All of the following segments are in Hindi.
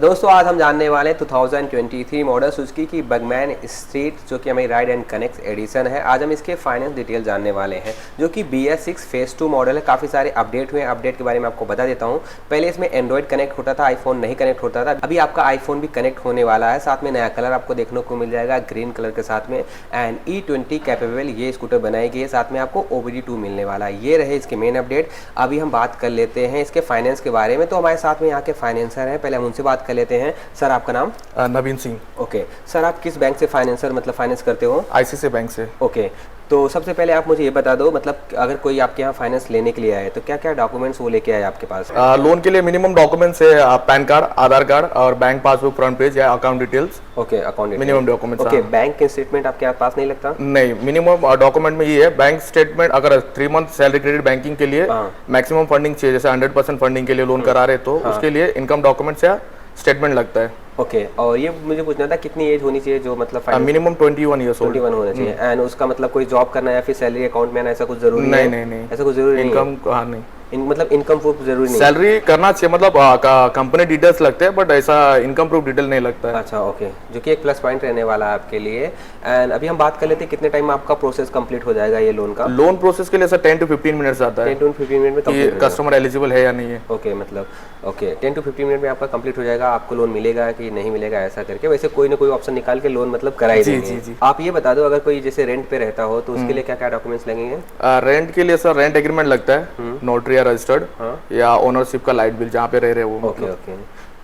दोस्तों आज हम जानने वाले हैं 2023 मॉडल सुजुकी की बगमैन स्ट्रीट जो कि हमारी राइड एंड कनेक्ट एडिशन है। आज हम इसके फाइनेंस डिटेल जानने वाले हैं जो कि BS6 फेज़ 2 मॉडल है। काफ़ी सारे अपडेट हुए हैं, अपडेट के बारे में आपको बता देता हूं। पहले इसमें एंड्रॉइड कनेक्ट होता था, आईफोन नहीं कनेक्ट होता था। अभी आपका आईफोन भी कनेक्ट होने वाला है। साथ में नया कलर आपको देखने को मिल जाएगा ग्रीन कलर के साथ में। एंड E20 कैपेबल ये स्कूटर बनाई गई है। साथ में आपको OBD2 मिलने वाला है। ये रहे इसके मेन अपडेट। अभी हम बात कर लेते हैं इसके फाइनेंस के बारे में। तो हमारे साथ में यहाँ के फाइनेंसर हैं, पहले हम उनसे बात कर लेते हैं। सर आपका नाम? नवीन सिंह। ओके सर, आप किस बैंक से फाइनेंसर मतलब फाइनेंस करते हो? ICICI बैंक से। ओके, तो सबसे पहले आप मुझे ये बता दो, मतलब अगर कोई आपके यहाँ फाइनेंस लेने के लिए आए तो क्या क्या डॉक्यूमेंट्स वो लेके आए आपके पास? लोन के लिए मिनिमम डॉक्यूमेंट्स है पैन कार्ड, आधार कार्ड और बैंक पासबुक फ्रंट पेज या account details. Okay, account minimum documents. Okay, bank statement आपके पास नहीं लगता? नहीं, मिनिमम डॉक्यूमेंट में ये है बैंक स्टेटमेंट। अगर 3 मंथ सैलरी क्रेडिट बैंकिंग के लिए मैक्सिमम फंडिंग चाहिए, जैसे 100% फंडिंग के लिए लोन करा रहे तो उसके लिए इनकम डॉक्यूमेंट्स या स्टेटमेंट लगता है। ओके, और ये मुझे पूछना था कितनी एज होनी चाहिए जो मतलब मिनिमम 21 ईयर्स ओल्ड 21 होना चाहिए। एंड उसका मतलब कोई जॉब करना या फिर सैलरी अकाउंट में आना ऐसा कुछ जरूरी नहीं? नहीं, ऐसा कुछ जरूरी इनकम नहीं, मतलब इनकम प्रूफ जरूरी नहीं? सैलरी करना चाहिए, मतलब कंपनी डिटेल्स लगते हैं बट ऐसा इनकम प्रूफ डिटेल नहीं लगता है। अच्छा, ओके, जो कि एक प्लस पॉइंट रहने वाला है आपके लिए। एंड अभी हम बात कर लेते हैं कितने टाइम में आपका प्रोसेस कंप्लीट हो जाएगा ये लोन का? लोन प्रोसेस के लिए सर 10 to 15 मिनट्स आता है। 10 to 15 मिनट में कि कस्टमर एलिजिबल है या नहीं है। ओके, मतलब ओके 10 to 15 मिनट में आपका कंप्लीट हो जाएगा। आपको लोन मिलेगा कि नहीं मिलेगा ऐसा करके, वैसे कोई ना कोई ऑप्शन निकाल के लोन मतलब करा ही देंगे। जी। आप ये बता दो, अगर कोई जैसे रेंट पे रहता हो तो उसके लिए क्या क्या डॉक्यूमेंट्स लगेंगे? रेंट के लिए सर रेंट एग्रीमेंट लगता है, नोटरी या रजिस्टर्ड या ओनरशिप का लाइट बिल जहाँ पे रह रहे हो। ओके,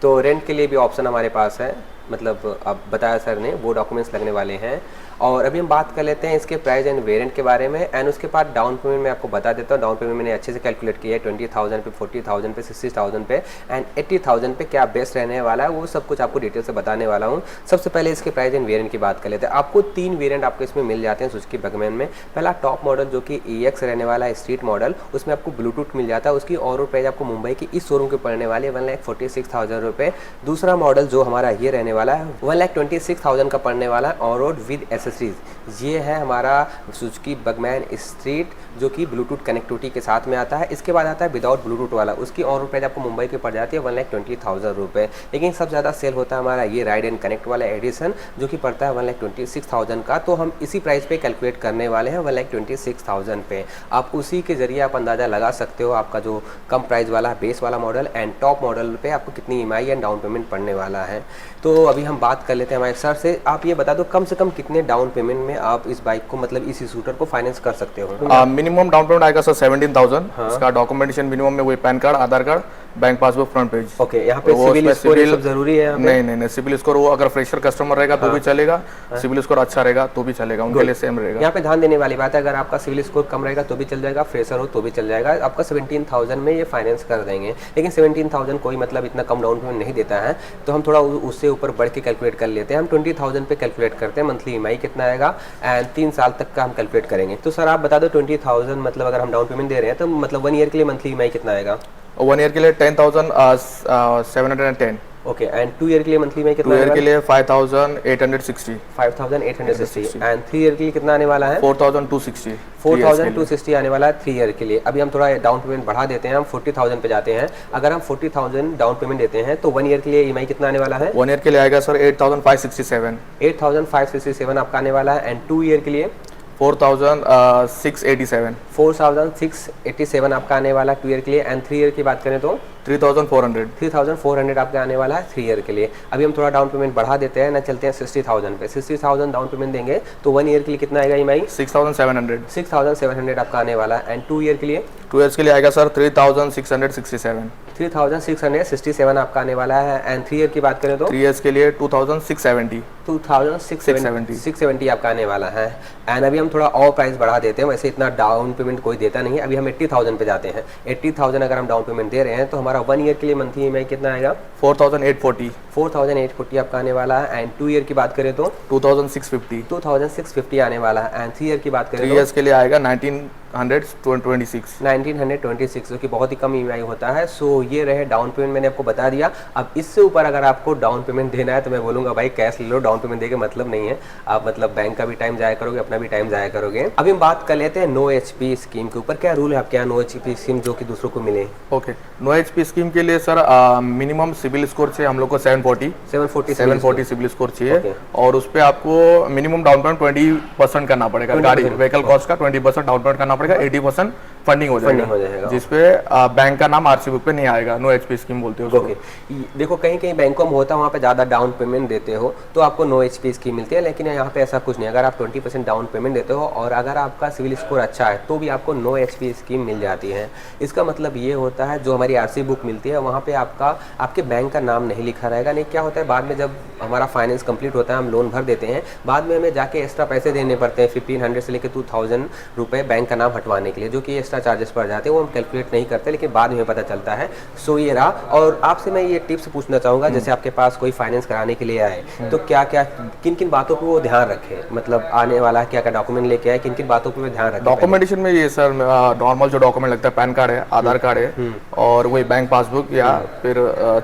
तो रेंट के लिए भी ऑप्शन हमारे पास है, मतलब अब बताया सर ने, वो डॉक्यूमेंट्स लगने वाले हैं। और अभी हम बात कर लेते हैं इसके प्राइस एंड वेरिएंट के बारे में। एंड उसके बाद डाउन पेमेंट मैं आपको बता देता हूँ। डाउन पेमेंट मैंने अच्छे से कैलकुलेट किया है, 20,000 पे, 40,000 पे, 60,000 पे एंड 80,000 पे क्या बेस्ट रहने वाला है वो सब कुछ आपको डिटेल से बताने वाला हूँ। सबसे पहले इसके प्राइस एंड वेरिएंट की बात कर लेते हैं। आपको 3 वेरिएंट आपको इसमें मिल जाते हैं सुजुकी बगमैन में। पहला टॉप मॉडल जो कि EX रहने वाला है, स्ट्रीट मॉडल, उसमें आपको ब्लूटूथ मिल जाता है। उसकी और रोड प्राइस आपको मुंबई की इस शोरूम के पड़ने वाली है 1,46,000 रुपये। दूसरा मॉडल जो हमारा ये रहने वाला है 1,26,000 का पड़ने वाला है ऑन रोड विद एसेसरीज। ये है हमारा सुजुकी बगमैन स्ट्रीट जो कि ब्लूटूथ कनेक्टिविटी के साथ में आता है। इसके बाद आता है विदाउट ब्लूटूथ वाला, उसकी ऑन रोड प्राइस आपको मुंबई के पड़ जाती है 1,20,000 रुपये। लेकिन सबसे ज़्यादा सेल होता है हमारा ये राइड एंड कनेक्ट वाला एडिशन जो कि पड़ता है 1,26,000 का। तो हम इसी प्राइस पे कैलकुलेट करने वाले हैं 1,26,000 पे। आप उसी के जरिए आप अंदाज़ा लगा सकते हो आपका जो कम प्राइस वाला बेस वाला मॉडल एंड टॉप मॉडल पे आपको कितनी EMI एंड डाउन पेमेंट पड़ने वाला है। तो अभी हम बात कर लेते हैं हमारे सर से। आप ये बता दो कम से कम कितने डाउन पेमेंट में आप इस बाइक को मतलब इस स्कूटर को फाइनेंस कर सकते हो? मिनिमम डाउन पेमेंट आएगा सर 17,000। इसका डॉक्यूमेंटेशन मिनिमम में वही pan card, Aadhaar card, bank passbook front page. Okay, यहाँ पे सिविल स्कोर सब जरूरी है? नहीं, सिविल स्कोर वो अगर फ्रेशर कस्टमर रहेगा तो भी चलेगा, सिविल स्कोर अच्छा रहेगा तो भी चलेगा, उनके लिए सेम रहेगा। यहाँ पे ध्यान देने वाली बात है, अगर आपका सिविल स्कोर कम रहेगा तो भी चल जाएगा, फ्रेशर हो तो भी चल जाएगा। आपका 17,000 में ये फाइनेंस कर देंगे। लेकिन 17,000 कोई मतलब इतना कम डाउन पेमेंट नहीं देता है, तो हम थोड़ा उससे ऊपर बढ़ के कैलकुलेट कर लेते हैं। हम 20,000 पे कैलकुलेट करते हैं मंथली EMI कितना आएगा एंड 3 साल तक का हम कैलकुलेट करेंगे। तो सर आप बता दो 20,000 मतलब अगर हम डाउन पेमेंट दे रहे हैं तो मतलब 1 ईयर के लिए मंथली EMI कितना आएगा? 1 ईयर के लिए 10,710। ओके, एंड 2 ईयर के लिए मंथली EMI कितना? 2 ईयर के लिए 5,860 एंड 3 ईयर के लिए कितना आने वाला है? 4,260 आने वाला है 3 ईयर के लिए। अभी हम थोड़ा डाउन पेमेंट बढ़ा देते हैं, हम 40,000 पे जाते हैं। अगर हम 40,000 डाउन पेमेंट देते हैं तो 1 ईयर के लिए EMI कितना आने वाला है? 1 ईयर के लिए आएगा सर 8,567 आपका आने वाला है। एंड 2 ईयर के लिए 4,687 आपका आने वाला है 2 ईयर के लिए। एंड 3 ईयर की बात करें तो 3,400 आपका आने वाला है 3 ईयर के लिए। अभी हम थोड़ा डाउन पेमेंट बढ़ा देते हैं ना, चलते हैं 60,000 पे। 60,000 डाउन पेमेंट देंगे तो 1 ईयर के लिए कितना आएगा EMI? 6,700 आपका आने वाला है। एंड 2 ईयर के लिए 2 ईयर्स के लिए आएगा सर 3,667 आपका आने वाला है। एंड 3 ईयर की बात करें तो 3 ईयर्स के लिए 2,670 आपका आने वाला है। एंड अभी हम थोड़ा और प्राइस बढ़ा देते हैं, वैसे इतना डाउन पेमेंट कोई देता नहीं है। अभी हम 80,000 पे जाते हैं। 80,000 अगर हम डाउन पेमेंट दे रहे हैं तो हमारा 1 ईयर के लिए मंथली EMI कितना आएगा? 4,840 आपका आने वाला है। एंड 2 ईयर की बात करें तो 2,650 आने वाला है। एंड 3 ईयर की बात करें 3 ईयर्स के लिए आएगा 1926 जो कि बहुत ही कम ईएमआई होता है। सो ये रहे डाउन पेमेंट, मैंने आपको बता दिया। अब इससे ऊपर अगर आपको डाउन पेमेंट देना है तो मैं बोलूँगा भाई कैश ले लो, डाउन पेमेंट देके मतलब नहीं है। आप मतलब बैंक का भी टाइम जाया करोगे, अपना भी टाइम जाया करोगे। अभी हम बात कर लेते हैं नो एचपी स्कीम के ऊपर। क्या रूल है आपके यहाँ नो एचपी स्कीम जो कि दूसरों को मिले? ओके, नो एचपी स्कीम के लिए सर मिनिमम सिविल स्कोर चाहिए हम लोग को 740 सिविल स्कोर चाहिए। और उस पर आपको मिनिमम डाउन पेमेंट 20% करना पड़ेगा। गाड़ी व्हीकल कॉस्ट का 20% डाउन पेमेंट करना पड़ेगा, 80% फंडिंग हो जाएगा, जिसपे बैंक का नाम आरसी बुक पे नहीं आएगा। नो एचपी स्कीम बोलते हो उसको। देखो कहीं कहीं बैंकों में होता है, वहाँ पे ज़्यादा डाउन पेमेंट देते हो तो आपको नो एचपी स्कीम मिलती है, लेकिन यहाँ पे ऐसा कुछ नहीं। अगर आप 20% डाउन पेमेंट देते हो और अगर आपका सिविल स्कोर अच्छा है तो भी आपको नो एचपी स्कीम मिल जाती है। इसका मतलब ये होता है जो हमारी आरसी बुक मिलती है वहाँ पे आपके बैंक का नाम नहीं लिखा रहेगा। नहीं क्या होता है, बाद में जब हमारा फाइनेंस कंप्लीट होता है, हम लोन भर देते हैं, बाद में हमें जाके एक्स्ट्रा पैसे देने पड़ते हैं 1500 से लेकर 2000 रुपये बैंक का नाम हटवाने के लिए, जो कि एक्स्ट्रा चार्जेस पड़ जाते हैं। वो हम कैलकुलेट नहीं करते, लेकिन बाद में पता चलता है। सो ये रहा। और आपसे मैं ये टिप्स पूछना चाहूँगा, जैसे आपके पास कोई फाइनेंस कराने के लिए आए तो क्या क्या किन किन बातों पर वो ध्यान रखे, मतलब आने वाला क्या क्या डॉक्यूमेंट लेके आए, किन किन बातों पर ध्यान रखें? डॉक्यूमेंटेशन में ये सर नॉर्मल जो डॉक्यूमेंट लगता है, पैन कार्ड है, आधार कार्ड है और वही बैंक पासबुक या फिर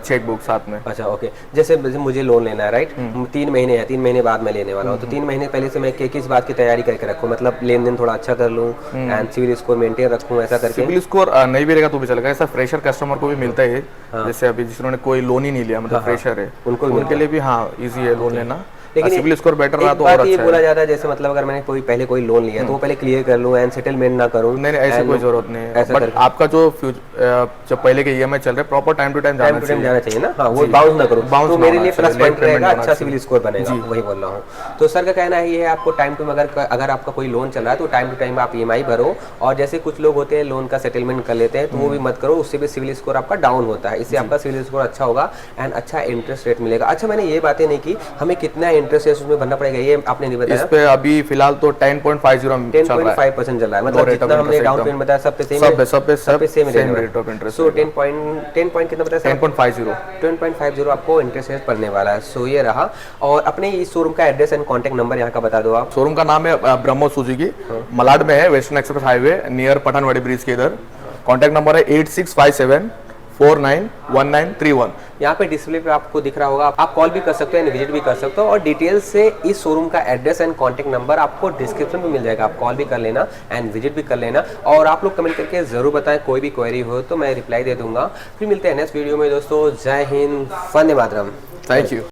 चेक बुक साथ में। अच्छा ओके, जैसे मुझे लोन लेना है राइट, 3 महीने है, 3 महीने बाद मैं लेने वाला हूँ, तो 3 महीने पहले से मैं किस बात की तैयारी करके रखूँ, मतलब लेन देन थोड़ा अच्छा कर लूँ एंड सिविल स्कोर मेंटेन रखूँ, ऐसा करके? सिविल स्कोर नहीं भी रहेगा तो भी चलेगा, ऐसा फ्रेशर कस्टमर को भी मिलता है। जैसे अभी जिन्होंने कोई लोन ही नहीं लिया, मतलब फ्रेशर है, उनके लिए भी हाँ इजी है लोन लेना। लेकिन सिविल स्कोर बेटर रहा तो और अच्छा ये बोला जाता है, जैसे मतलब अगर मैंने पहले कोई लोन लिया तो वो पहले क्लियर कर लूं एंड सेटलमेंट ना करूं। नहीं ऐसे कोई जरूरत नहीं है, बट आपका जो पहले के ईएमआई चल रहे प्रॉपर टाइम टू टाइम जाना चाहिए ना। हाँ, वो बाउंस ना करूं, तो मेरे लिए प्लस पॉइंट रहेगा, अच्छा सिविल स्कोर बनेगा, वही बोल रहा हूँ। तो सर का कहना है ये है आपको टाइम टू अगर आपका कोई लोन चल रहा है तो टाइम टू टाइम आप ईएमआई भरो। और जैसे कुछ लोग होते हैं लोन का सेटलमेंट कर लेते हैं तो वो भी मत करो, उससे भी सिविल स्कोर आपका डाउन होता है। इससे आपका सिविल स्कोर अच्छा होगा एंड अच्छा इंटरेस्ट रेट मिलेगा। अच्छा, मैंने ये बातें नहीं की हमें कितना इंटरेस्ट रेट उसमें भरना, ये आपने नहीं बताया। इस पे अभी फिलहाल तो 10.50% चल रहा है, मतलब जितना हमने डाउन पेमेंट बताया सब पे same rate of interest. So 10 point कितना बताया? 10.50 आपको इंटरेस्ट रेट पड़ने वाला है। सो ये रहा। और अपने इस शोरूम का एड्रेस एंड कांटेक्ट नंबर यहाँ का बता दो आप। शोरूम का नाम है ब्रह्मो सुजुकी, मलाड में है, western express highway near Pathanwadi bridge के इधर। कांटेक्ट नंबर है 8657491931। यहाँ पे डिस्प्ले पे आपको दिख रहा होगा, आप कॉल भी कर सकते हो, विजिट भी कर सकते हो। और डिटेल्स से इस शोरूम का एड्रेस एंड कांटेक्ट नंबर आपको डिस्क्रिप्शन में मिल जाएगा, आप कॉल भी कर लेना एंड विजिट भी कर लेना। और आप लोग कमेंट करके जरूर बताएं, कोई भी क्वेरी हो तो मैं रिप्लाई दे दूंगा। फिर मिलते हैं नेक्स्ट वीडियो में दोस्तों। जय हिंद, वंदे मातरम। Thank you.